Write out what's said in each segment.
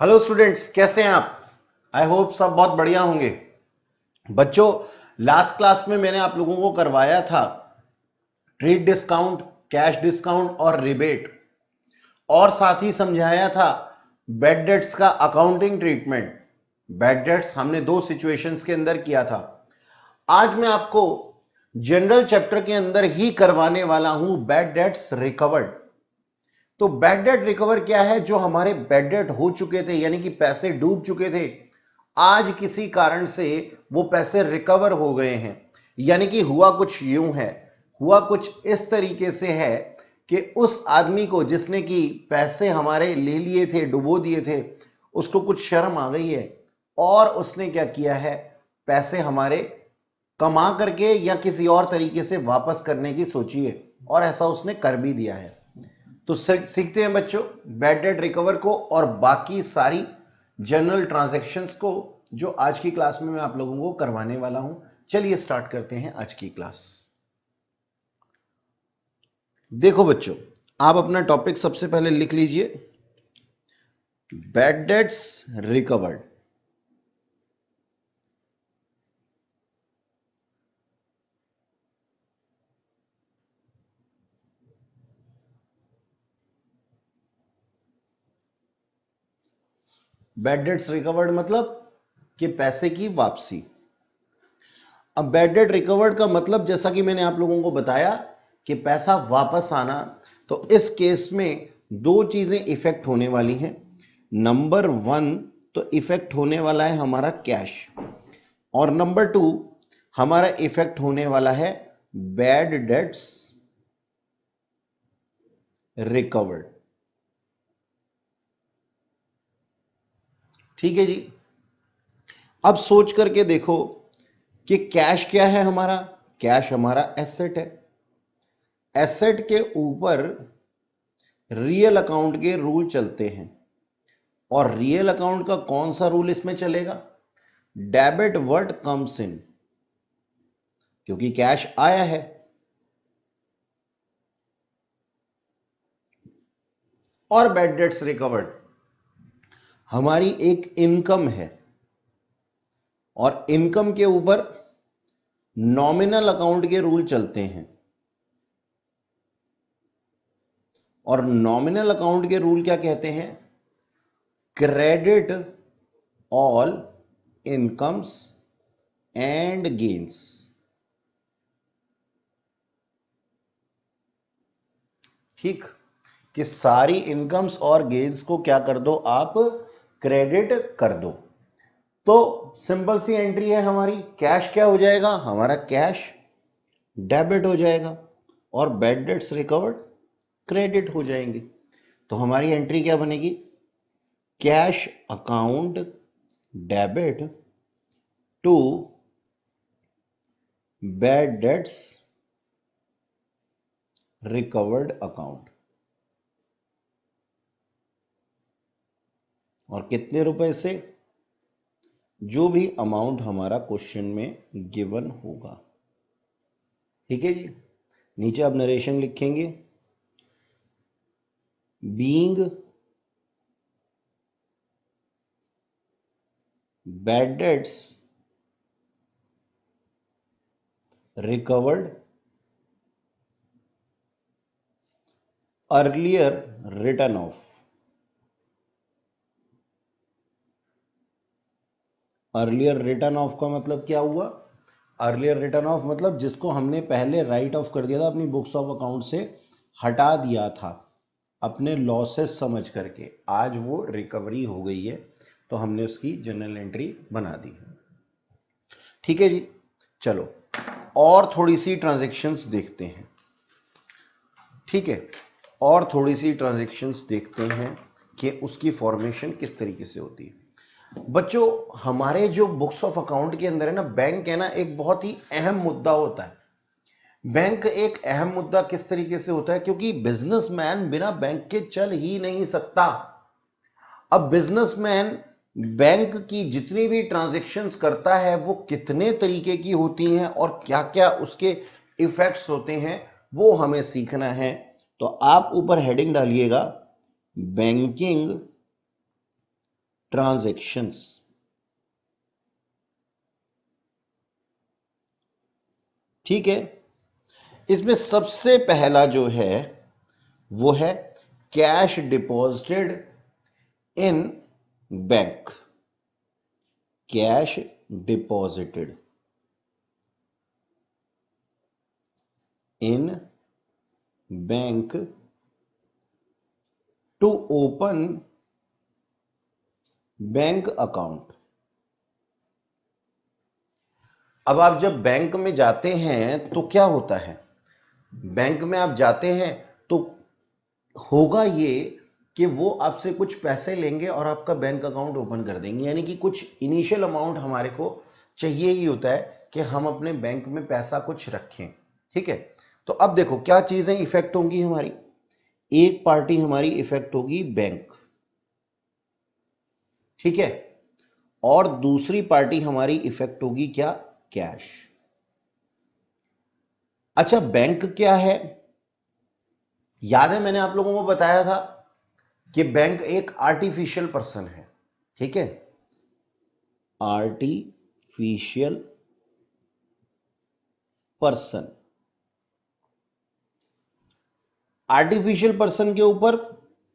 Hello students, कैसे हैं आप? आई होप सब बहुत बढ़िया होंगे। बच्चों, लास्ट क्लास में मैंने आप लोगों को करवाया था ट्रेड डिस्काउंट, कैश डिस्काउंट और रिबेट, और साथ ही समझाया था बैड डेट्स का अकाउंटिंग ट्रीटमेंट। बैड डेट्स हमने दो सिचुएशंस के अंदर किया था। आज मैं आपको जनरल चैप्टर के अंदर ही करवाने वाला हूं बैड डेट्स रिकवर्ड। तो बैड डेट रिकवर क्या है? जो हमारे बैड डेट हो चुके थे, यानी कि पैसे डूब चुके थे, आज किसी कारण से वो पैसे रिकवर हो गए हैं। यानी कि हुआ कुछ यूं है, हुआ कुछ इस तरीके से है कि उस आदमी को जिसने कि पैसे हमारे ले लिए थे, डुबो दिए थे, उसको कुछ शर्म आ गई है और उसने क्या किया है, पैसे हमारे कमा करके या किसी और तरीके से वापस करने की सोची है, और ऐसा उसने कर भी दिया है। तो सीखते हैं बच्चों बैड डेट रिकवर को और बाकी सारी जनरल ट्रांजैक्शंस को, जो आज की क्लास में मैं आप लोगों को करवाने वाला हूं। चलिए स्टार्ट करते हैं आज की क्लास। देखो बच्चों, आप अपना टॉपिक सबसे पहले लिख लीजिए, bad debts recovered. Bad debts recovered मतलब कि पैसे की वापसी। अब बैड डेट रिकवर्ड का मतलब, जैसा कि मैंने आप लोगों को बताया कि पैसा वापस आना, तो इस केस में दो चीजें इफेक्ट होने वाली हैं। नंबर वन, तो इफेक्ट होने वाला है हमारा कैश, और नंबर टू, हमारा इफेक्ट होने वाला है बैड डेट्स रिकवर्ड। ठीक है जी। अब सोच करके देखो कि कैश क्या है हमारा। कैश हमारा एसेट है। एसेट के ऊपर रियल अकाउंट के रूल चलते हैं, और रियल अकाउंट का कौन सा रूल इसमें चलेगा? डेबिट वर्ड कम्स इन, क्योंकि कैश आया है। और बैड डेट्स रिकवर्ड हमारी एक इनकम है, और इनकम के ऊपर नॉमिनल अकाउंट के रूल चलते हैं, और नॉमिनल अकाउंट के रूल क्या कहते हैं? Credit all incomes and gains. ठीक, कि सारी इनकम्स और गेन्स को क्या कर दो आप? क्रेडिट कर दो। तो सिंपल सी एंट्री है हमारी। कैश क्या हो जाएगा? हमारा कैश डेबिट हो जाएगा, और बैड डेट्स रिकवर्ड क्रेडिट हो जाएंगे। तो हमारी एंट्री क्या बनेगी? Cash account debit to bad debts recovered account. और कितने रुपए से? जो भी अमाउंट हमारा क्वेश्चन में गिवन होगा। ठीक है जी। नीचे आप नरेशन लिखेंगे, being bad debts recovered earlier return of. Earlier return of का मतलब क्या हुआ? अर्लियर रिटर्न ऑफ मतलब जिसको हमने पहले राइट ऑफ कर दिया था, अपनी बुक्स ऑफ अकाउंट से हटा दिया था अपने लॉसेस समझ करके, आज वो रिकवरी हो गई है, तो हमने उसकी जनरल एंट्री बना दी। ठीक है जी। चलो और थोड़ी सी ट्रांजैक्शंस देखते हैं। ठीक है, और थोड़ी सी ट्रांजैक्शंस देखते हैं कि उसकी फॉर्मेशन किस तरीके से होती है। बच्चों, हमारे जो बुक्स ऑफ अकाउंट के अंदर है ना, बैंक है ना, एक बहुत ही अहम मुद्दा होता है। बैंक एक अहम मुद्दा किस तरीके से होता है? क्योंकि बिजनेसमैन बिना बैंक के चल ही नहीं सकता। अब बिजनेसमैन बैंक की जितनी भी ट्रांजैक्शंस करता है, वो कितने तरीके की होती हैं और क्या क्या उसके इफेक्ट्स होते हैं, वो हमें सीखना है। तो आप ऊपर हेडिंग डालिएगा, बैंकिंग ट्रांजैक्शंस। ठीक है, इसमें सबसे पहला जो है वो है cash deposited in bank. Cash deposited in bank to open bank account. अब आप जब बैंक में जाते हैं तो क्या होता है, बैंक में आप जाते हैं तो होगा ये कि वो आपसे कुछ पैसे लेंगे और आपका बैंक अकाउंट ओपन कर देंगे, यानी कि कुछ इनिशियल अमाउंट हमारे को चाहिए ही होता है कि हम अपने बैंक में पैसा कुछ रखें। ठीक है, तो अब देखो क्या चीजें इफेक्ट होंगी हमारी। एक पार्टी हमारी इफेक्ट होगी बैंक, ठीक है, और दूसरी पार्टी हमारी इफेक्ट होगी क्या, कैश। अच्छा, बैंक क्या है, याद है मैंने आप लोगों को बताया था कि बैंक एक आर्टिफिशियल पर्सन है। ठीक है, आर्टिफिशियल पर्सन। आर्टिफिशियल पर्सन के ऊपर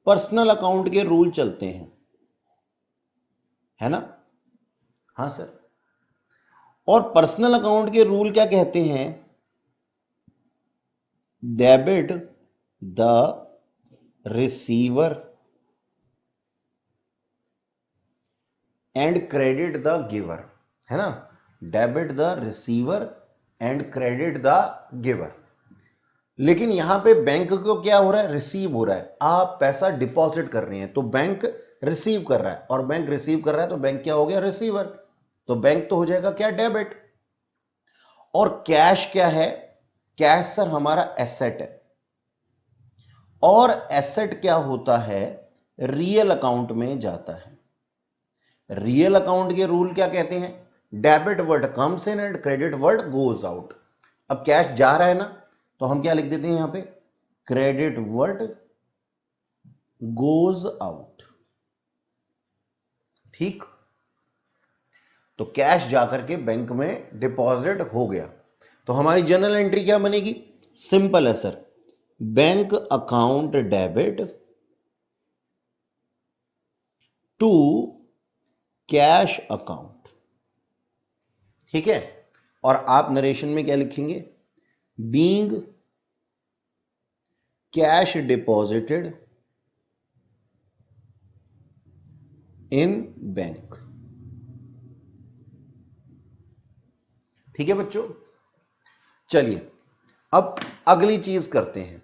पर्सनल अकाउंट के रूल चलते हैं, है ना। हाँ सर, और पर्सनल अकाउंट के रूल क्या कहते हैं, debit the receiver and credit the giver, है ना। Debit the receiver and credit the giver. लेकिन यहां पे बैंक को क्या हो रहा है, रिसीव हो रहा है। आप पैसा डिपॉजिट कर रहे हैं तो बैंक रिसीव कर रहा है, और बैंक रिसीव कर रहा है तो बैंक क्या हो गया, रिसीवर। तो बैंक तो हो जाएगा क्या, डेबिट। और कैश क्या है, कैश सर हमारा एसेट है, और एसेट क्या होता है, रियल अकाउंट में जाता है। रियल अकाउंट के रूल क्या कहते हैं, debit word comes in and credit word goes out. अब कैश जा रहा है ना, तो हम क्या लिख देते हैं यहां पे, क्रेडिट वर्ड गोज आउट। ठीक, तो कैश जाकर के बैंक में डिपॉजिट हो गया, तो हमारी जर्नल एंट्री क्या बनेगी, सिंपल है sir, bank account debit to cash account. ठीक है, और आप नरेशन में क्या लिखेंगे, being cash deposited in bank. ठीक है बच्चों, चलिए अब अगली चीज करते हैं।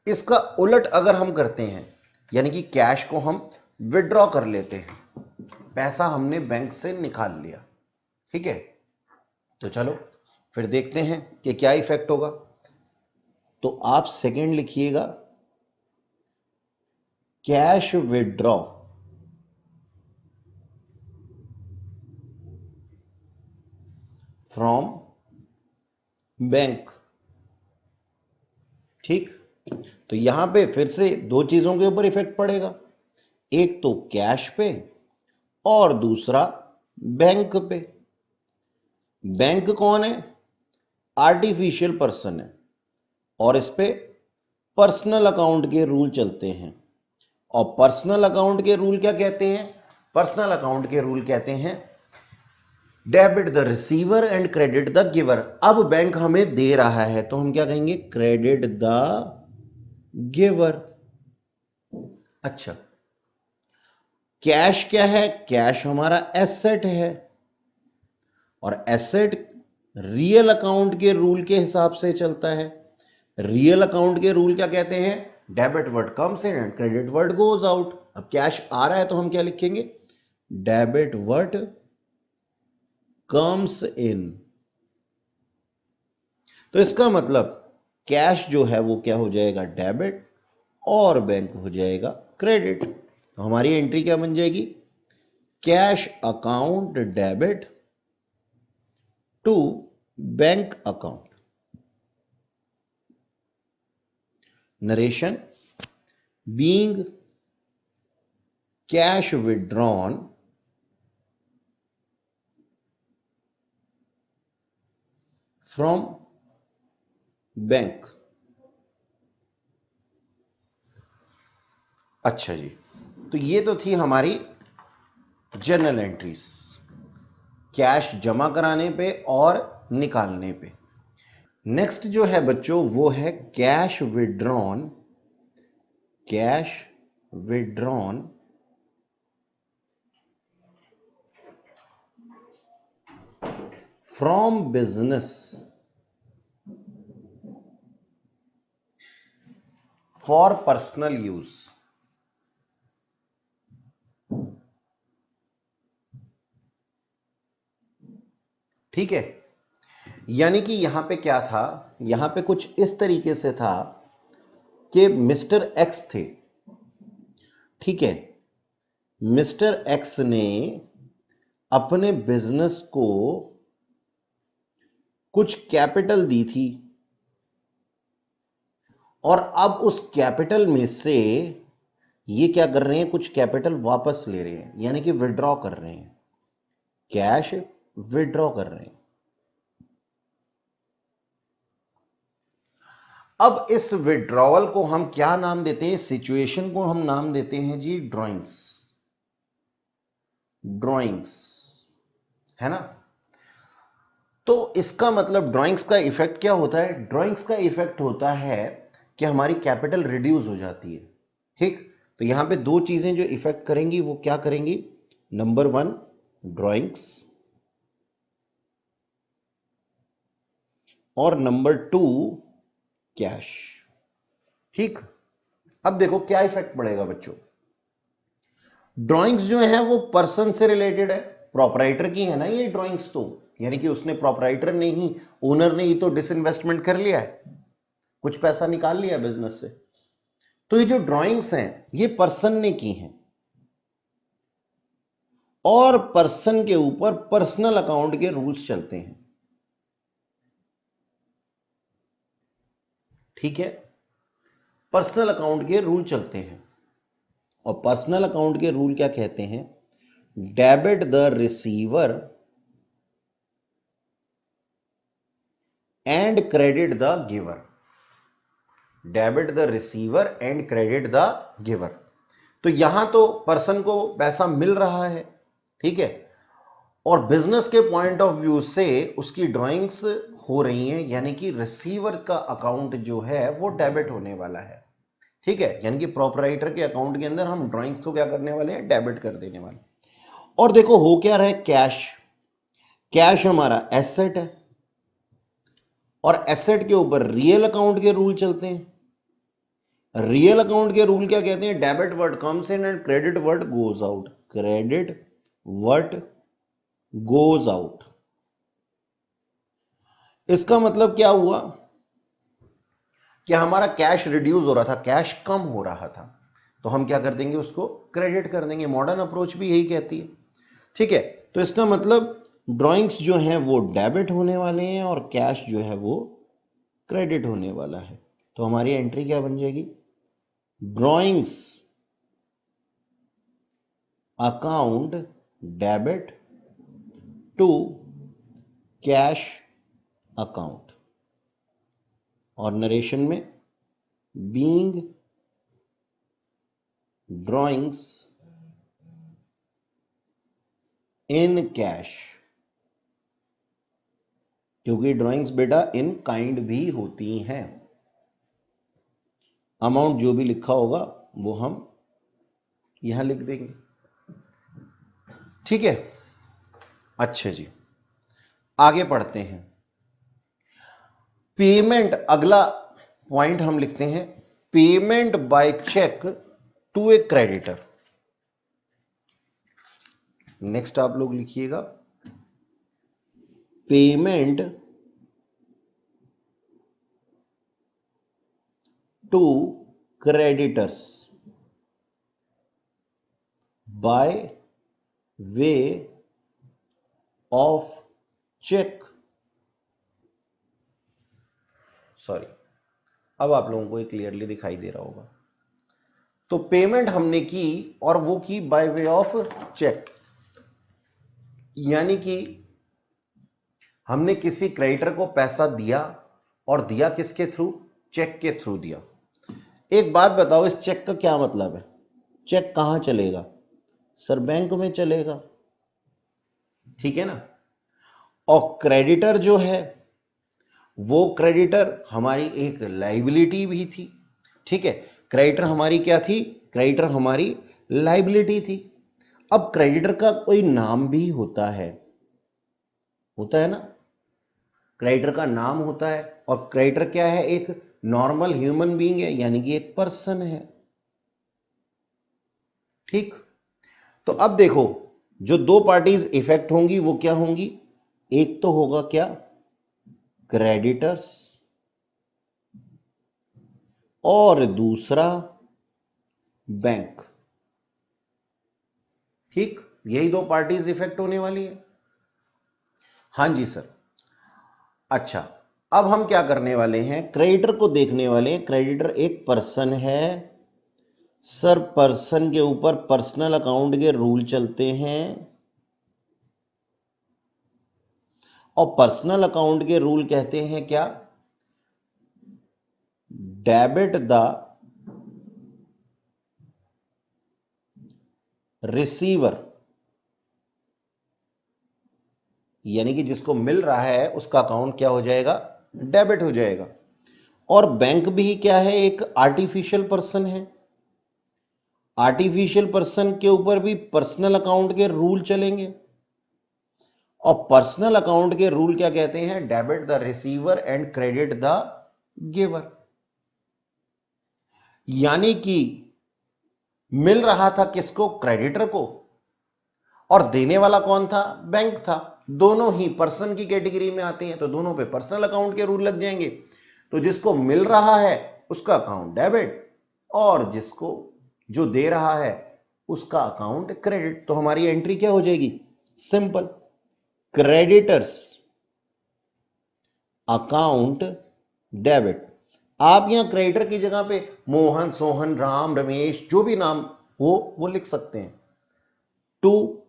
इसका उलट अगर हम करते हैं, यानी कि कैश को हम विड्रॉ कर लेते हैं, पैसा हमने बैंक से निकाल लिया। ठीक है, तो चलो फिर देखते हैं कि क्या इफेक्ट होगा। तो आप सेकंड लिखिएगा, कैश विड्रॉ फ्रॉम बैंक। ठीक, तो यहां पे फिर से दो चीजों के ऊपर इफेक्ट पड़ेगा, एक तो कैश पे और दूसरा बैंक पे। बैंक कौन है, आर्टिफिशियल पर्सन है, और इस पे पर्सनल अकाउंट के रूल चलते हैं। और पर्सनल अकाउंट के रूल क्या कहते हैं, पर्सनल अकाउंट के रूल कहते हैं debit the receiver and credit the giver. अब बैंक हमें दे रहा है तो हम क्या कहेंगे, क्रेडिट द गिवर। अच्छा, कैश क्या है, कैश हमारा एसेट है, और एसेट रियल अकाउंट के रूल के हिसाब से चलता है। रियल अकाउंट के रूल क्या कहते हैं, debit word comes in and credit word goes out. अब कैश आ रहा है तो हम क्या लिखेंगे, डेबिट वर्ड कम्स इन। तो इसका मतलब कैश जो है वो क्या हो जाएगा, डेबिट, और बैंक हो जाएगा क्रेडिट। तो हमारी एंट्री क्या बन जाएगी, cash account debit to bank account. Narration, being cash withdrawn from bank. अच्छा जी, तो ये तो थी हमारी जर्नल एंट्रीज, कैश जमा कराने पे और निकालने पे। नेक्स्ट जो है बच्चों वो है cash withdrawn, cash withdrawn from business for personal use. ठीक है, यानी कि यहां पे क्या था, यहां पे कुछ इस तरीके से था कि मिस्टर एक्स थे, ठीक है, मिस्टर एक्स ने अपने बिजनेस को कुछ कैपिटल दी थी और अब उस कैपिटल में से ये क्या कर रहे हैं, कुछ कैपिटल वापस ले रहे हैं, यानी कि विड्रॉ कर रहे हैं, कैश विड्रॉ कर रहे हैं। अब इस विड्रॉवल को हम क्या नाम देते हैं, सिचुएशन को हम नाम देते हैं जी ड्राइंग्स, ड्राइंग्स, है ना। तो इसका मतलब ड्राइंग्स का इफेक्ट क्या होता है, ड्राइंग्स का इफेक्ट होता है कि हमारी कैपिटल रिड्यूस हो जाती है। ठीक, तो यहां पे दो चीजें जो इफेक्ट करेंगी वो क्या करेंगी, नंबर वन ड्राइंग्स और नंबर टू कैश। ठीक, अब देखो क्या इफेक्ट पड़ेगा बच्चों, ड्राइंग्स जो है वो पर्सन से रिलेटेड है, प्रोपराइटर की है ना ये ड्राइंग्स, तो यानी कि उसने, प्रोपराइटर ने ही, ओनर ने ही तो डिसइन्वेस्टमेंट कर लिया है, कुछ पैसा निकाल लिया बिजनेस से। तो ये जो ड्राइंग्स हैं ये पर्सन ने की हैं और पर्सन के ऊपर पर्सनल अकाउंट के रूल्स चलते हैं। ठीक है, पर्सनल अकाउंट के रूल चलते हैं और पर्सनल अकाउंट के रूल क्या कहते हैं, debit the receiver and credit the giver, debit the receiver and credit the giver. तो यहां तो पर्सन को पैसा मिल रहा है, ठीक है, और बिजनेस के पॉइंट ऑफ व्यू से उसकी ड्राइंग्स हो रही हैं, यानी कि रिसीवर का अकाउंट जो है वो डेबिट होने वाला है। ठीक है, यानी कि प्रोपराइटर के अकाउंट के अंदर हम ड्राइंग्स को क्या करने वाले हैं, डेबिट कर देने वाले। और देखो हो क्या रहा है, कैश, कैश हमारा एसेट है और एसेट के ऊपर रियल अकाउंट के रूल चलते हैं। रियल अकाउंट के रूल क्या कहते हैं, debit word comes in and credit word goes out, credit word goes out. इसका मतलब क्या हुआ कि हमारा कैश रिड्यूस हो रहा था, कैश कम हो रहा था, तो हम क्या कर देंगे, उसको क्रेडिट कर देंगे। मॉडर्न अप्रोच भी यही कहती है। ठीक है, तो इसका मतलब ड्राइंग्स जो हैं वो डेबिट होने वाले हैं और कैश जो है वो क्रेडिट होने वाला है। तो हमारी एंट्री क्या बन जाएगी, drawings account debit to cash account, और नरेशन में बीइंग ड्राइंग्स इन कैश, क्योंकि ड्राइंग्स बेटा इन काइंड भी होती हैं। अमाउंट जो भी लिखा होगा वो हम यहां लिख देंगे। ठीक है, अच्छा जी, आगे पढ़ते हैं। पेमेंट, अगला पॉइंट हम लिखते हैं, payment by cheque to a creditor. Next आप लोग लिखिएगा, payment to creditors by way of cheque. Sorry, अब आप लोगों को ये क्लियरली दिखाई दे रहा होगा। तो पेमेंट हमने की और वो की बाय वे ऑफ चेक, यानी कि हमने किसी क्रेडिटर को पैसा दिया और दिया किसके थ्रू? चेक के थ्रू दिया। एक बात बताओ, इस चेक का क्या मतलब है? चेक कहां चलेगा? सर बैंक में चलेगा, ठीक है ना। और क्रेडिटर जो है वो क्रेडिटर हमारी एक लाइबिलिटी भी थी, ठीक है। क्रेडिटर हमारी क्या थी? क्रेडिटर हमारी लाइबिलिटी थी। अब क्रेडिटर का कोई नाम भी होता है ना, क्रेडिटर का नाम होता है। और क्रेडिटर क्या है? एक नॉर्मल ह्यूमन बीइंग है, यानी कि एक पर्सन है, ठीक। तो अब देखो, जो दो पार्टीज इफेक्ट होंगी वो क्या होंगी? एक तो होगा क्या? क्रेडिटर्स, और दूसरा बैंक, ठीक। यही दो पार्टीज इफेक्ट होने वाली है। हाँ जी सर। अच्छा, अब हम क्या करने वाले हैं? क्रेडिटर को देखने वाले हैं। क्रेडिटर एक पर्सन है सर, पर्सन के ऊपर पर्सनल अकाउंट के रूल चलते हैं, और पर्सनल अकाउंट के रूल कहते हैं क्या? डेबिट द रिसीवर, यानी कि जिसको मिल रहा है उसका अकाउंट क्या हो जाएगा? डेबिट हो जाएगा। और बैंक भी क्या है? एक आर्टिफिशियल पर्सन है। आर्टिफिशियल पर्सन के ऊपर भी पर्सनल अकाउंट के रूल चलेंगे, और पर्सनल अकाउंट के रूल क्या कहते हैं? Debit the receiver and credit the giver. यानी कि मिल रहा था किसको? क्रेडिटर को, और देने वाला कौन था? बैंक था। दोनों ही पर्सन की कैटेगरी में आते हैं, तो दोनों पे पर्सनल अकाउंट के रूल लग जाएंगे। तो जिसको मिल रहा है उसका अकाउंट डेबिट, और जिसको जो दे रहा है उसका अकाउंट क्रेडिट। तो हमारी एंट्री क्या हो जाएगी? Simple, creditors account debit. आप यहां क्रेडिटर की जगह पे मोहन, सोहन, राम, रमेश, जो भी नाम हो वो लिख सकते हैं। टू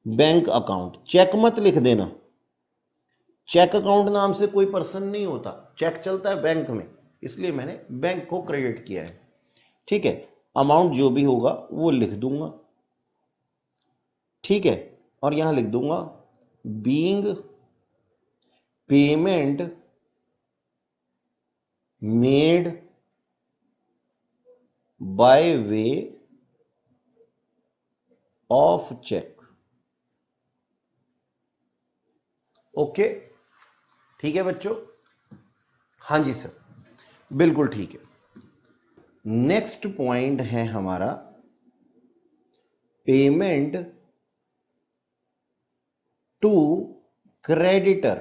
बैंक अकाउंट, चेक मत लिख देना। चेक अकाउंट नाम से कोई पर्सन नहीं होता, चेक चलता है बैंक में, इसलिए मैंने बैंक को क्रेडिट किया है, ठीक है। अमाउंट जो भी होगा वो लिख दूंगा, ठीक है। और यहां लिख दूंगा being payment made by way of cheque. Okay, ठीक है बच्चों? हाँ जी सर, बिल्कुल ठीक है। नेक्स्ट पॉइंट है हमारा पेमेंट टू क्रेडिटर।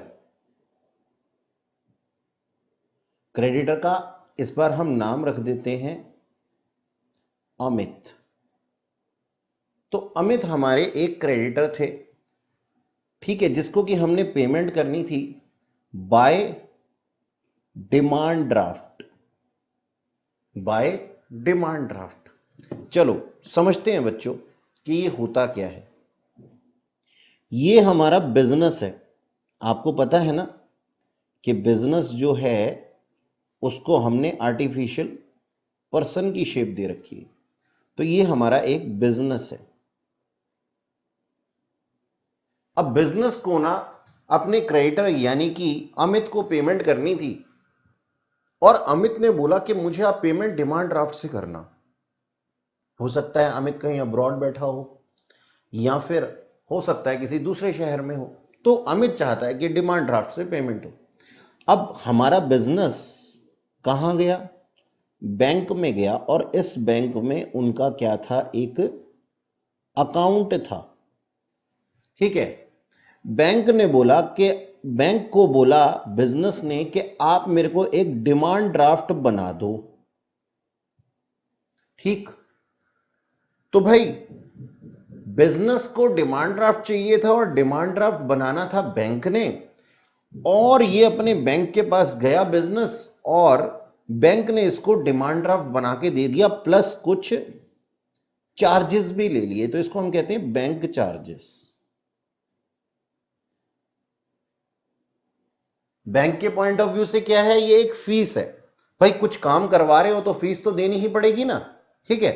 क्रेडिटर का इस बार हम नाम रख देते हैं अमित। तो अमित हमारे एक क्रेडिटर थे, ठीक है, जिसको कि हमने पेमेंट करनी थी by demand draft. By demand draft. चलो समझते हैं बच्चों कि ये होता क्या है। ये हमारा बिजनेस है। आपको पता है ना कि बिजनेस जो है उसको हमने आर्टिफिशियल पर्सन की शेप दे रखी है। तो ये हमारा एक बिजनेस है। अब बिजनेस को ना अपने क्रेडिटर यानी कि अमित को पेमेंट करनी थी, और अमित ने बोला कि मुझे आप पेमेंट डिमांड ड्राफ्ट से करना। हो सकता है अमित कहीं अब्रॉड बैठा हो, या फिर हो सकता है किसी दूसरे शहर में हो, तो अमित चाहता है कि डिमांड ड्राफ्ट से पेमेंट हो। अब हमारा बिजनेस कहां गया? बैंक में गया, और इस बैंक में उनका क्या था? एक अकाउंट था, ठीक है। बैंक ने बोला कि बैंक को बोला बिजनेस ने कि आप मेरे को एक डिमांड ड्राफ्ट बना दो, ठीक। तो भाई बिजनेस को डिमांड ड्राफ्ट चाहिए था, और डिमांड ड्राफ्ट बनाना था बैंक ने, और ये अपने बैंक के पास गया बिजनेस, और बैंक ने इसको डिमांड ड्राफ्ट बना के दे दिया, प्लस कुछ चार्जेस भी ले लिए। तो इसको हम कहते हैं बैंक चार्जेस। बैंक के पॉइंट ऑफ व्यू से क्या है, ये एक फीस है। भाई कुछ काम करवा रहे हो तो फीस तो देनी ही पड़ेगी ना, ठीक है।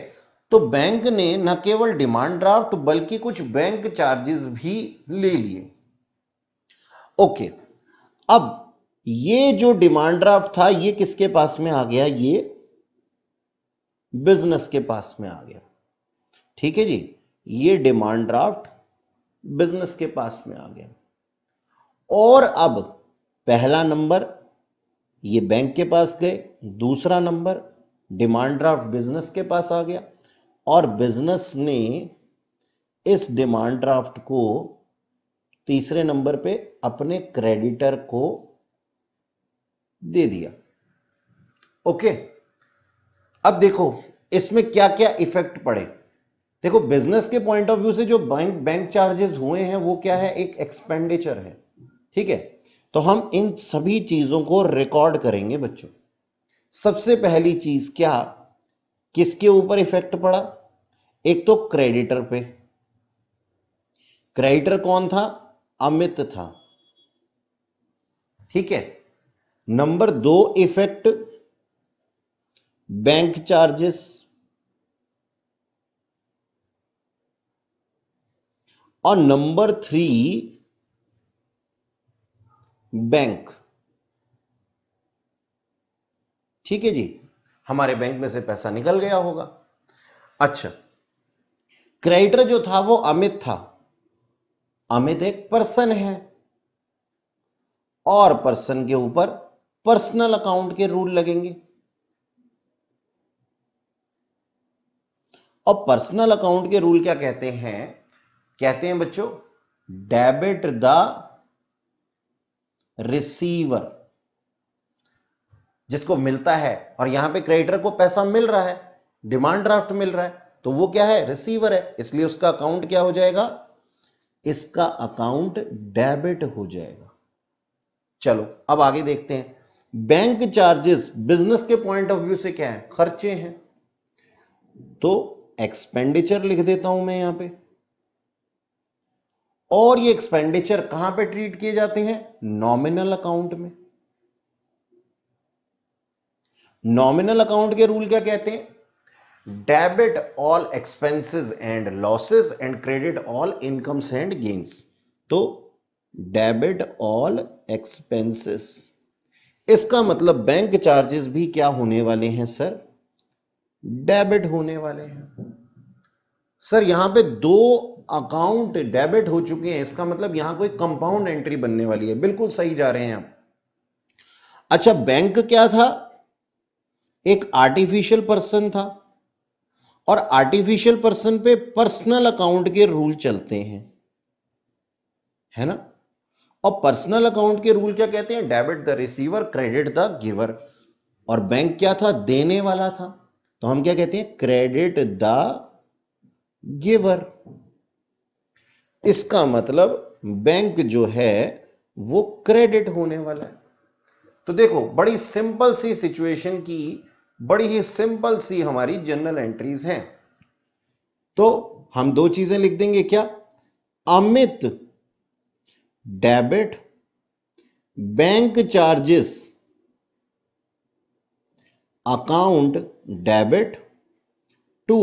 तो बैंक ने न केवल डिमांड ड्राफ्ट बल्कि कुछ बैंक चार्जेस भी ले लिए। ओके, अब ये जो डिमांड ड्राफ्ट था ये किसके पास में आ गया, ये बिजनेस के पास में आ गया, ठीक है जी। ये डिमांड ड्राफ्ट बिजनेस के पास में आ गया। और अब पहला नंबर ये बैंक के पास गए, दूसरा नंबर डिमांड ड्राफ्ट बिजनेस के पास आ गया, और बिजनेस ने इस डिमांड ड्राफ्ट को तीसरे नंबर पे अपने क्रेडिटर को दे दिया। ओके, अब देखो इसमें क्या क्या इफेक्ट पड़े। देखो बिजनेस के पॉइंट ऑफ व्यू से जो बैंक चार्जेस हुए हैं वो क्या है, एक एक्सपेंडिचर है, ठीक है। तो हम इन सभी चीजों को रिकॉर्ड करेंगे बच्चों। सबसे पहली चीज क्या, किसके ऊपर इफेक्ट पड़ा, एक तो क्रेडिटर पे। क्रेडिटर कौन था, अमित था, ठीक है। नंबर 2 इफेक्ट बैंक चार्जेस, और नंबर 3 बैंक, ठीक है जी। हमारे बैंक में से पैसा निकल गया होगा। अच्छा, क्रेडिटर जो था वो अमित था। अमित एक पर्सन है और पर्सन के ऊपर पर्सनल अकाउंट के रूल लगेंगे, और पर्सनल अकाउंट के रूल क्या कहते हैं, कहते हैं बच्चों डेबिट द रिसीवर। जिसको मिलता है, और यहां पे क्रेडिटर को पैसा मिल रहा है, डिमांड ड्राफ्ट मिल रहा है, तो वो क्या है, रिसीवर है, इसलिए उसका अकाउंट क्या हो जाएगा, इसका अकाउंट डेबिट हो जाएगा। चलो अब आगे देखते हैं। बैंक चार्जेस बिजनेस के पॉइंट ऑफ व्यू से क्या है, खर्चे हैं, तो एक्सपेंडिचर लिख देता हूं मैं यहां पे। और ये एक्सपेंडिचर कहां पे ट्रीट किए जाते हैं, नॉमिनल अकाउंट में। नॉमिनल अकाउंट के रूल क्या कहते हैं, debit all expenses and losses and credit all incomes and gains. तो डेबिट ऑल एक्सपेंसेस, इसका मतलब बैंक चार्जेस भी क्या होने वाले हैं सर, डेबिट होने वाले हैं। सर यहां पे 2 अकाउंट डेबिट हो चुके हैं, इसका मतलब यहां कोई कंपाउंड एंट्री बनने वाली है। बिल्कुल सही जा रहे हैं आप। अच्छा, बैंक क्या था, एक आर्टिफिशियल पर्सन था, और आर्टिफिशियल पर्सन पे पर्सनल अकाउंट के रूल चलते हैं, है ना। और पर्सनल अकाउंट के रूल क्या कहते हैं, debit the receiver credit the giver. और बैंक क्या था, देने वाला था, तो हम क्या कहते हैं, क्रेडिट द गिवर। इसका मतलब बैंक जो है वो क्रेडिट होने वाला है। तो देखो बड़ी सिंपल सी सिचुएशन की, बड़ी ही सिंपल सी हमारी जनरल एंट्रीज हैं। तो हम 2 चीजें लिख देंगे, क्या, Amit debit bank charges account debit to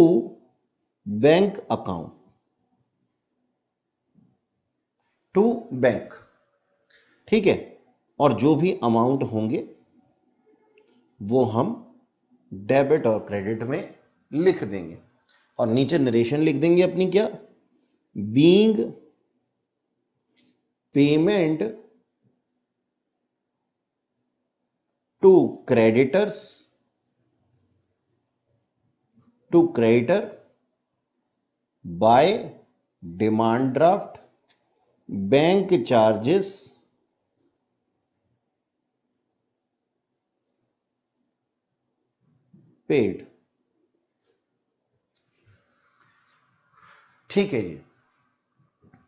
bank account to bank, ठीक है। और जो भी अमाउंट होंगे वो हम डेबिट और क्रेडिट में लिख देंगे, और नीचे नरेशन लिख देंगे अपनी, क्या, being payment to creditors to creditor by demand draft bank charges paid. ठीक है जी।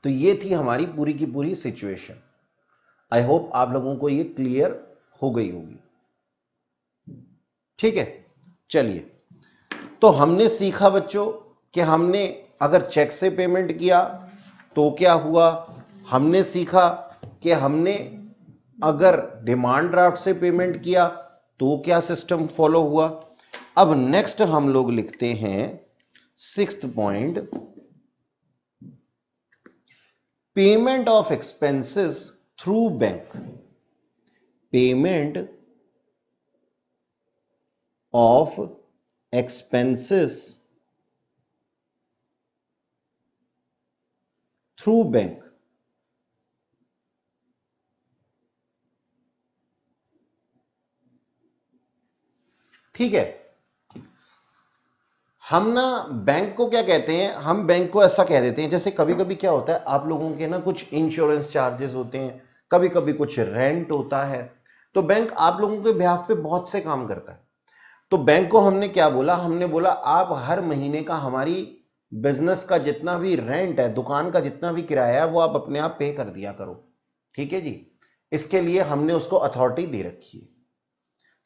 तो ये थी हमारी पूरी की पूरी सिचुएशन। आई होप आप लोगों को ये क्लियर हो गई होगी, ठीक है। चलिए, तो हमने सीखा बच्चों कि हमने अगर चेक से पेमेंट किया तो क्या हुआ, हमने सीखा कि हमने अगर डिमांड ड्राफ्ट से पेमेंट किया तो क्या सिस्टम फॉलो हुआ। अब नेक्स्ट हम लोग लिखते हैं 6th point, payment of expenses through bank. Payment of expenses through bank. ठीक है, हम ना बैंक को क्या कहते हैं, हम बैंक को ऐसा कह देते हैं, जैसे कभी कभी क्या होता है आप लोगों के ना कुछ इंश्योरेंस चार्जेस होते हैं, कभी कभी कुछ रेंट होता है, तो बैंक आप लोगों के बिहाफ पे बहुत से काम करता है। तो बैंक को हमने क्या बोला, हमने बोला आप हर महीने का हमारी बिजनेस का जितना भी रेंट है, दुकान का जितना भी किराया है, वो आप अपने आप पे कर दिया करो। ठीक है जी, इसके लिए हमने उसको अथॉरिटी दे रखी है।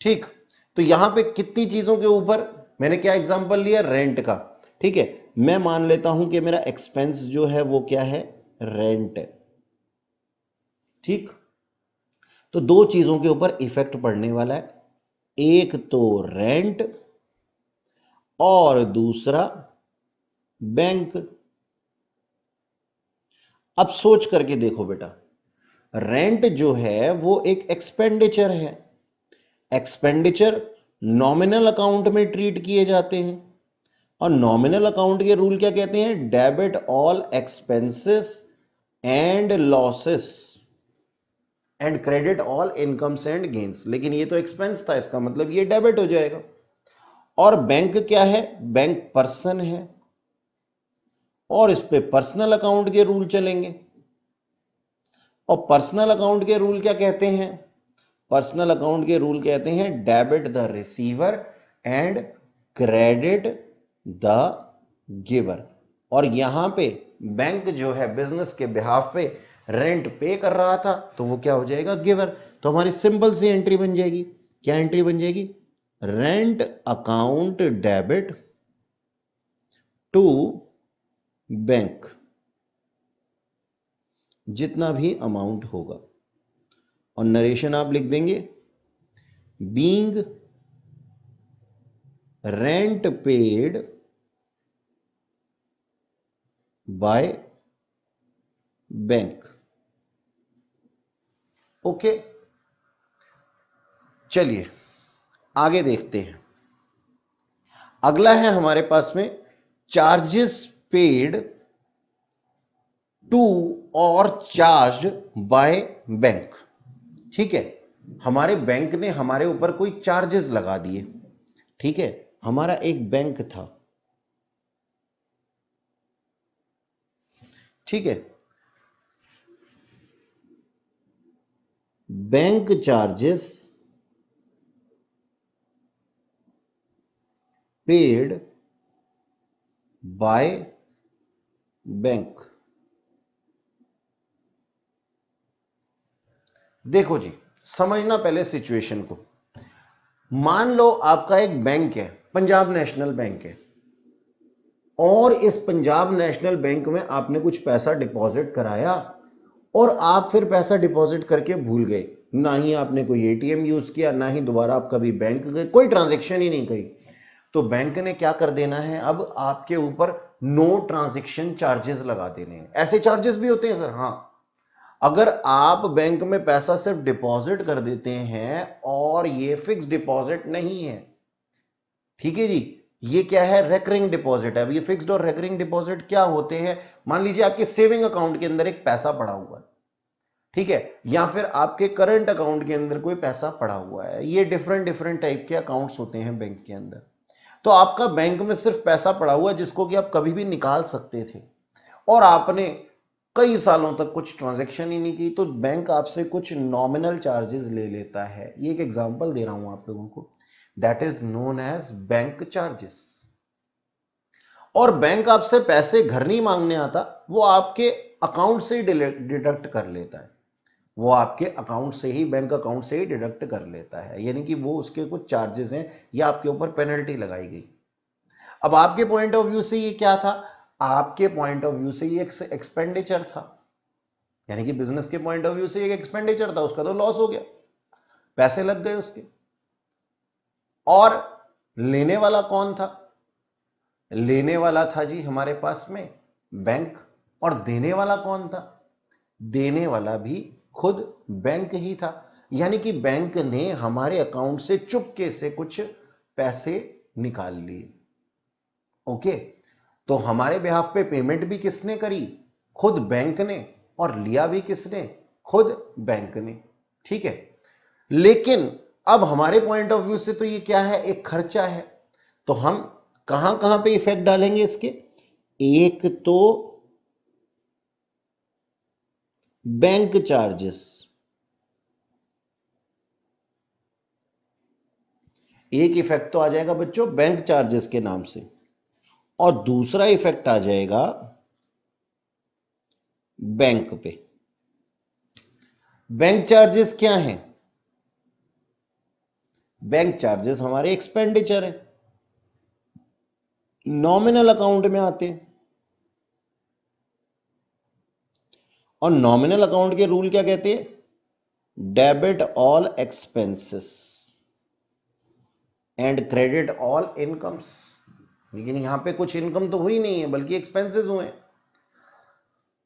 ठीक, तो यहां पे कितनी चीजों के ऊपर मैंने क्या एग्जांपल लिया, रेंट का। ठीक है, मैं मान लेता हूं कि मेरा एक्सपेंस जो है वो क्या है, रेंट है। ठीक, तो दो चीजों के ऊपर इफेक्ट पड़ने वाला है, एक तो रेंट और दूसरा बैंक। अब सोच करके देखो बेटा, रेंट जो है वो एक एक्सपेंडिचर है, एक्सपेंडिचर नॉमिनल अकाउंट में ट्रीट किए जाते हैं, और नॉमिनल अकाउंट के रूल क्या कहते हैं, debit all expenses and losses and credit all incomes and gains. लेकिन ये तो एक्सपेंस था, इसका मतलब ये डेबिट हो जाएगा। और बैंक क्या है, बैंक पर्सन है, और इस पे पर्सनल अकाउंट के रूल चलेंगे। और पर्सनल अकाउंट के रूल क्या कहते हैं, पर्सनल अकाउंट के रूल कहते हैं debit the receiver and credit the giver. और यहां पे बैंक जो है बिजनेस के बिहाफ पे रेंट पे कर रहा था, तो वो क्या हो जाएगा, गिवर। तो हमारी सिंपल सी एंट्री बन जाएगी, क्या एंट्री बन जाएगी, rent account debit to bank, जितना भी अमाउंट होगा। और नरेशन आप लिख देंगे, being rent paid by bank. Okay, चलिए आगे देखते हैं। अगला है हमारे पास में चार्जेस पेड टू और चार्ज बाय बैंक। ठीक है, हमारे बैंक ने हमारे ऊपर कोई चार्जेस लगा दिए। ठीक है, हमारा एक बैंक था। ठीक है, bank charges paid by bank. देखो जी, समझना पहले सिचुएशन को। मान लो आपका एक बैंक है, पंजाब नेशनल बैंक है, और इस पंजाब नेशनल बैंक में आपने कुछ पैसा डिपॉजिट कराया, और आप फिर पैसा डिपॉजिट करके भूल गए, ना ही आपने कोई एटीएम यूज किया, ना ही दोबारा आप कभी बैंक गए, कोई ट्रांजैक्शन ही नहीं करी। तो बैंक ने क्या कर देना है, अब आपके ऊपर नो ट्रांजैक्शन चार्जेस लगा देने हैं। ऐसे चार्जेस भी होते हैं सर, हाँ। अगर आप बैंक में पैसा सिर्फ डिपॉजिट कर देते हैं और ये फिक्स डिपॉजिट नहीं है, ठीक है जी, ये क्या है, रेकरिंग डिपॉजिट है। अब ये फिक्स्ड और रेकरिंग डिपॉजिट क्या होते हैं, मान लीजिए आपके सेविंग अकाउंट के अंदर एक पैसा पड़ा हुआ है, ठीक है, या फिर आपके करंट अकाउंट के अंदर कोई पैसा पड़ा हुआ है। ये डिफरेंट डिफरेंट टाइप के अकाउंट्स होते हैं बैंक के अंदर। तो आपका बैंक में सिर्फ पैसा पड़ा हुआ है जिसको कि आप कभी भी निकाल सकते थे, और आपने कई सालों तक कुछ ट्रांजैक्शन ही नहीं की, तो बैंक आपसे कुछ नॉमिनल चार्जेस ले लेता है। ये एक एग्जांपल दे रहा हूं आप लोगों को, that is known as bank charges. और बैंक आपसे पैसे घर नहीं मांगने आता, वो आपके अकाउंट से ही डिडक्ट कर लेता है, वो आपके अकाउंट से ही, बैंक अकाउंट से ही डिडक्ट कर लेता है, यानी कि वो उसके कुछ चार्जेस हैं या आपके ऊपर पेनल्टी लगाई गई। अब आपके पॉइंट ऑफ व्यू से ये क्या था, आपके पॉइंट ऑफ व्यू से ये एक्सपेंडिचर था। यानी कि बिजनेस के पॉइंट ऑफ व्यू से एक एक्सपेंडिचर था, उसका तो लॉस हो गया, पैसे लग गए उसके। और लेने वाला कौन था? लेने वाला था जी हमारे पास में बैंक। और देने वाला कौन था? देने वाला भी खुद बैंक ही था। यानी कि बैंक ने हमारे अकाउंट से चुपके से कुछ पैसे निकाल लिए। ओके, तो हमारे बिहाफ पे पेमेंट भी किसने करी? खुद बैंक ने। और लिया भी किसने? खुद बैंक ने। ठीक है, लेकिन अब हमारे पॉइंट ऑफ व्यू से तो ये क्या है? एक खर्चा है। तो हम कहां कहां पे इफेक्ट डालेंगे इसके? एक तो बैंक चार्जेस, एक इफेक्ट तो आ जाएगा बच्चों बैंक चार्जेस के नाम से, और दूसरा इफेक्ट आ जाएगा बैंक पे। बैंक चार्जेस क्या हैं? बैंक चार्जेस हमारे एक्सपेंडिचर है, नॉमिनल अकाउंट में आते हैं। और नॉमिनल अकाउंट के रूल क्या कहते हैं? Debit all expenses and credit all incomes. लेकिन यहां पे कुछ इनकम तो हुई नहीं है, बल्कि एक्सपेंसेस हुए।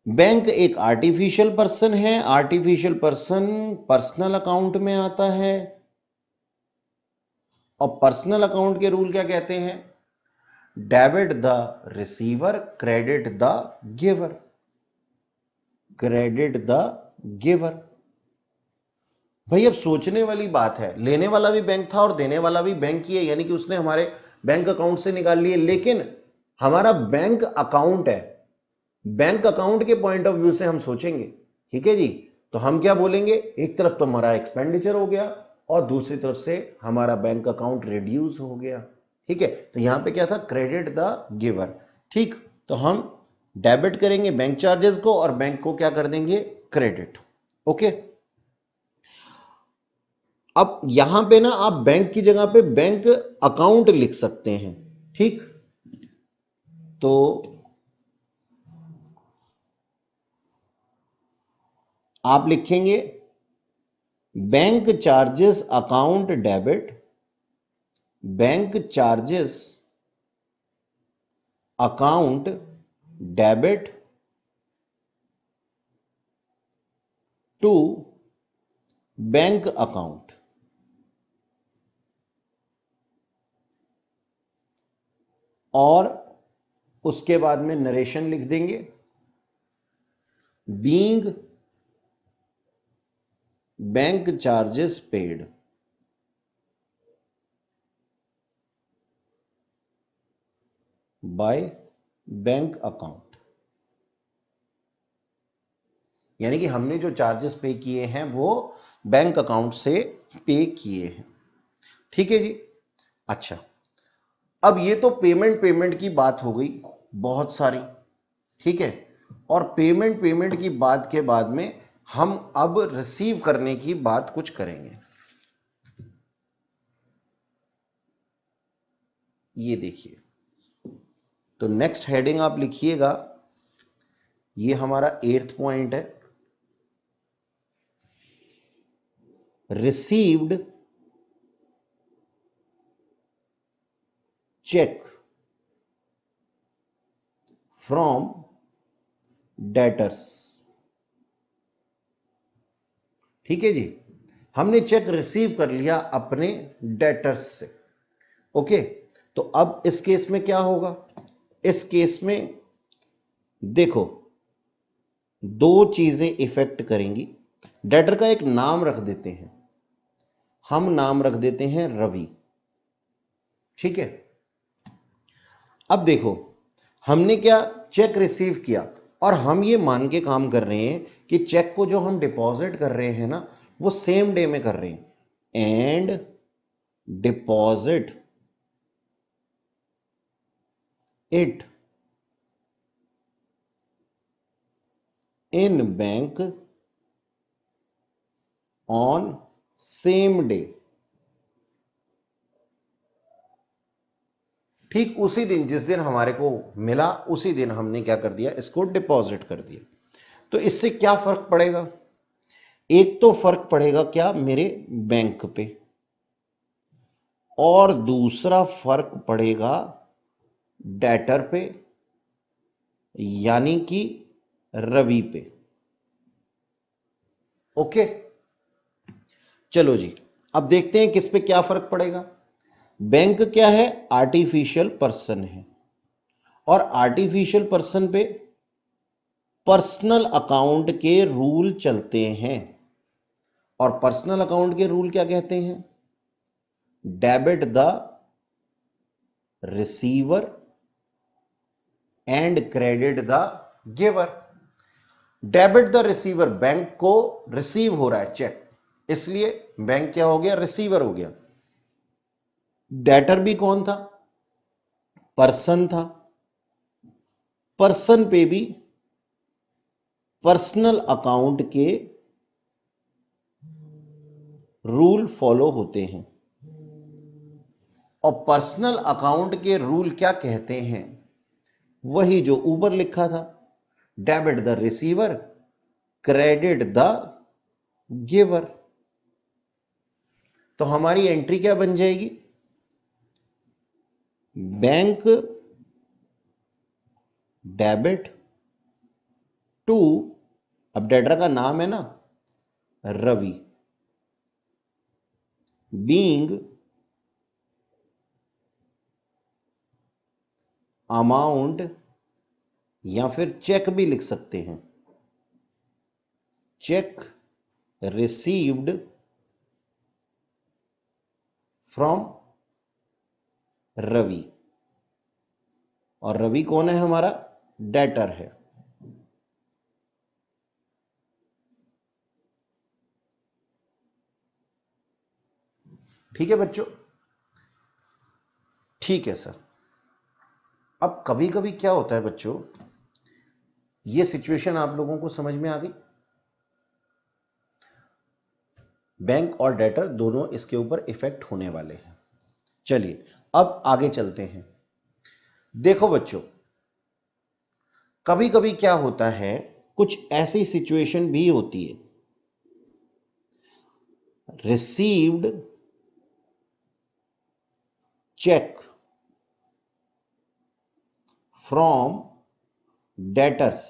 बैंक एक आर्टिफिशियल पर्सन है, आर्टिफिशियल पर्सन पर्सनल अकाउंट में आता है। और पर्सनल अकाउंट के रूल क्या कहते हैं? Debit the receiver, credit the giver. Credit the giver. भाई अब सोचने वाली बात है, लेने वाला भी बैंक था और देने वाला भी बैंक ही है, यानी कि उसने हमारे बैंक अकाउंट से निकाल लिए। लेकिन हमारा बैंक अकाउंट है, बैंक अकाउंट के पॉइंट ऑफ व्यू से हम सोचेंगे, ठीक है जी, तो हम क्या बोलेंगे? एक तरफ तो हमारा एक्सपेंडिचर हो गया और दूसरी तरफ से हमारा बैंक अकाउंट रिड्यूस हो गया। ठीक है, तो यहां पे क्या था? Credit the giver. ठीक, तो हम डेबिट करेंगे बैंक चार्जेस को और बैंक को क्या कर देंगे? क्रेडिट। ओके, अब यहां पे ना आप बैंक की जगह पे बैंक अकाउंट लिख सकते हैं। ठीक, तो आप लिखेंगे bank charges account debit, bank charges account debit to bank account. और उसके बाद में नरेशन लिख देंगे, being bank charges paid by bank account. यानी कि हमने जो चार्जेस पे किए हैं वो बैंक अकाउंट से पे किए हैं। ठीक है जी, अच्छा, अब ये तो पेमेंट की बात हो गई बहुत सारी। ठीक है, और पेमेंट की बात के बाद में हम अब रिसीव करने की बात कुछ करेंगे। ये देखिए, तो नेक्स्ट हेडिंग आप लिखिएगा, ये हमारा 8th पॉइंट है, रिसीव्ड चेक फ्रॉम डेटर्स। ठीक है जी, हमने चेक रिसीव कर लिया अपने डेटर्स से। ओके, तो अब इस केस में क्या होगा? इस केस में देखो दो चीजें इफेक्ट करेंगी। डेटर का एक नाम रख देते हैं, हम नाम रख देते हैं रवि। ठीक है, अब देखो हमने क्या चेक रिसीव किया, और हम ये मान के काम कर रहे हैं कि चेक को जो हम डिपॉजिट कर रहे हैं ना, वो सेम डे में कर रहे हैं। And deposit it in bank on same day. ठीक उसी दिन, जिस दिन हमारे को मिला उसी दिन हमने क्या कर दिया? इसको डिपॉजिट कर दिया। तो इससे क्या फर्क पड़ेगा? एक तो फर्क पड़ेगा क्या मेरे बैंक पे, और दूसरा फर्क पड़ेगा डेटर पे, यानी कि रवि पे। ओके, चलो जी, अब देखते हैं किस पे क्या फर्क पड़ेगा। बैंक क्या है? आर्टिफिशियल पर्सन है, और आर्टिफिशियल पर्सन पे पर्सनल अकाउंट के रूल चलते हैं। और पर्सनल अकाउंट के रूल क्या कहते हैं? Debit the receiver and credit the giver. Debit the receiver, bank को रिसीव हो रहा है चेक, इसलिए बैंक क्या हो गया? रिसीवर हो गया। डेटर भी कौन था? पर्सन था। पर्सन पे भी पर्सनल अकाउंट के रूल फॉलो होते हैं। और पर्सनल अकाउंट के रूल क्या कहते हैं? वही जो ऊपर लिखा था, debit the receiver, credit the giver. तो हमारी एंट्री क्या बन जाएगी? बैंक डेबिट टू, अब डेटर का नाम है ना रवि, बीइंग अमाउंट, या फिर चेक भी लिख सकते हैं, चेक रिसीव्ड फ्रॉम रवि। और रवि कौन है? हमारा डेटर है। ठीक है बच्चों? ठीक है सर। अब कभी कभी क्या होता है बच्चों, ये सिचुएशन आप लोगों को समझ में आ गई? बैंक और डेटर दोनों इसके ऊपर इफेक्ट होने वाले हैं। चलिए अब आगे चलते हैं। देखो बच्चों, कभी कभी क्या होता है, कुछ ऐसी सिचुएशन भी होती है, रिसीव्ड चेक फ्रॉम डेटर्स।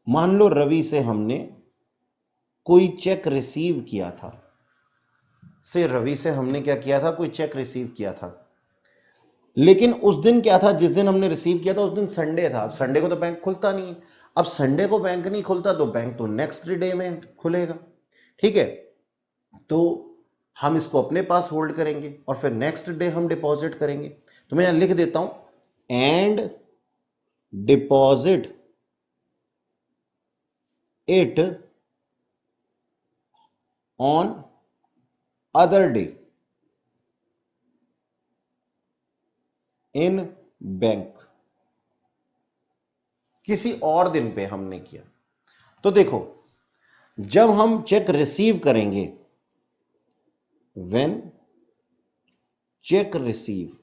मान लो रवि से हमने कोई चेक रिसीव किया था, रवि से हमने क्या किया था? कोई चेक रिसीव किया था। लेकिन उस दिन क्या था? जिस दिन हमने रिसीव किया था उस दिन संडे था। संडे को तो बैंक खुलता नहीं है। अब संडे को बैंक नहीं खुलता तो बैंक तो नेक्स्ट डे में खुलेगा। ठीक है, तो हम इसको अपने पास होल्ड करेंगे और फिर नेक्स्ट डे हम डिपॉजिट करेंगे। तो मैं यहां लिख देता हूं, and deposit it on other day in bank. किसी और दिन पे हमने किया। तो देखो, जब हम चेक रिसीव करेंगे, when cheque receive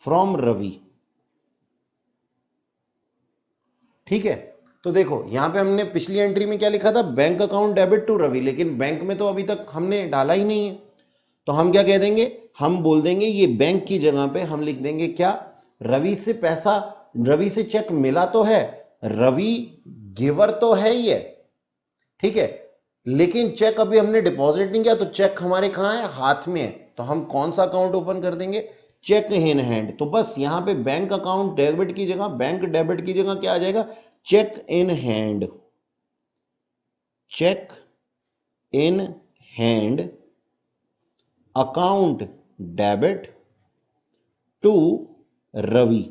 from Ravi, ठीक है, तो देखो यहां पे हमने पिछली एंट्री में क्या लिखा था? Bank account debit to Ravi, लेकिन बैंक में तो अभी तक हमने डाला ही नहीं है। तो हम क्या कह देंगे? हम बोल देंगे ये बैंक की जगह पे हम लिख देंगे क्या? रवि से पैसा, रवि से चेक मिला तो है, रवि गिवर तो है ही है, ठीक है, लेकिन चेक अभी हमने डिपॉजिट नहीं किया, तो चेक हमारे कहां है? हाथ में है। तो हम कौन सा अकाउंट ओपन कर देंगे? Cheque in hand. तो बस यहां पे बैंक अकाउंट डेबिट की जगह, बैंक डेबिट की जगह क्या आ जाएगा? Cheque in hand. Cheque in hand account debit to Ravi.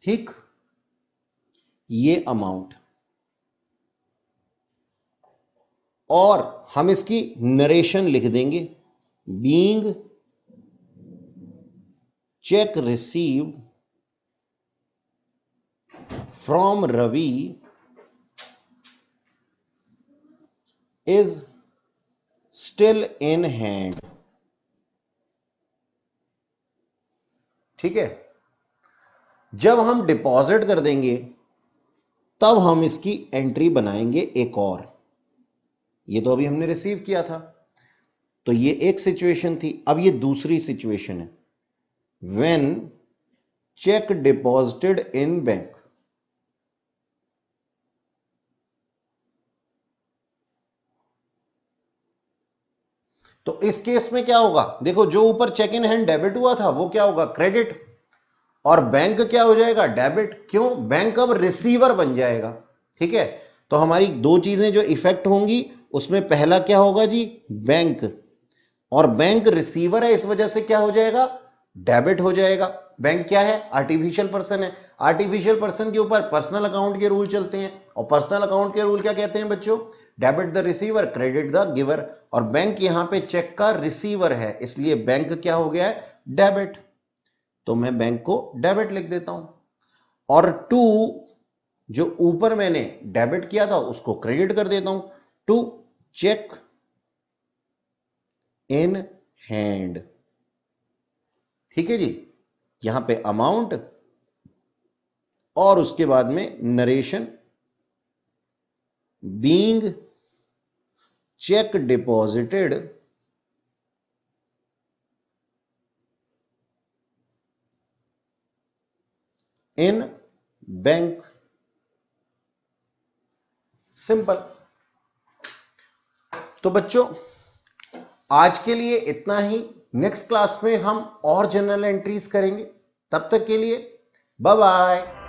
ठीक, ये अमाउंट, और हम इसकी नरेशन लिख देंगे, being cheque received from Ravi is still in hand. ठीक है। जब हम डिपॉजिट कर देंगे तब हम इसकी एंट्री बनाएंगे एक और। ये तो अभी हमने रिसीव किया था, तो ये एक सिचुएशन थी। अब ये दूसरी सिचुएशन है, when check deposited in bank. तो इस केस में क्या होगा, देखो जो ऊपर चेक इन हैंड डेबिट हुआ था वो क्या होगा, क्रेडिट, और बैंक क्या हो जाएगा, डेबिट। क्यों, बैंक अब रिसीवर बन जाएगा। ठीक है, तो हमारी दो चीजें जो इफेक्ट होंगी, उसमें पहला क्या होगा जी, बैंक, और बैंक रिसीवर है, इस वजह से क्या हो जाएगा, डेबिट हो जाएगा। बैंक क्या है, आर्टिफिशियल पर्सन है। आर्टिफिशियल पर्सन के ऊपर पर्सनल अकाउंट के रूल चलते हैं, और पर्सनल अकाउंट के रूल क्या कहते हैं बच्चों, debit the receiver, credit the giver. और बैंक यहां पे चेक का रिसीवर है, इसलिए बैंक क्या हो गया है, डेबिट। तो मैं बैंक को डेबिट लिख देता हूं, और टू जो ऊपर मैंने डेबिट किया था उसको क्रेडिट कर देता हूं, टू चेक इन हैंड। ठीक है जी, यहां पे अमाउंट और उसके बाद में narration, being check deposited in bank. Simple. तो बच्चों आज के लिए इतना ही। नेक्स्ट क्लास में हम और जनरल एंट्रीज करेंगे। तब तक के लिए बाय बाय।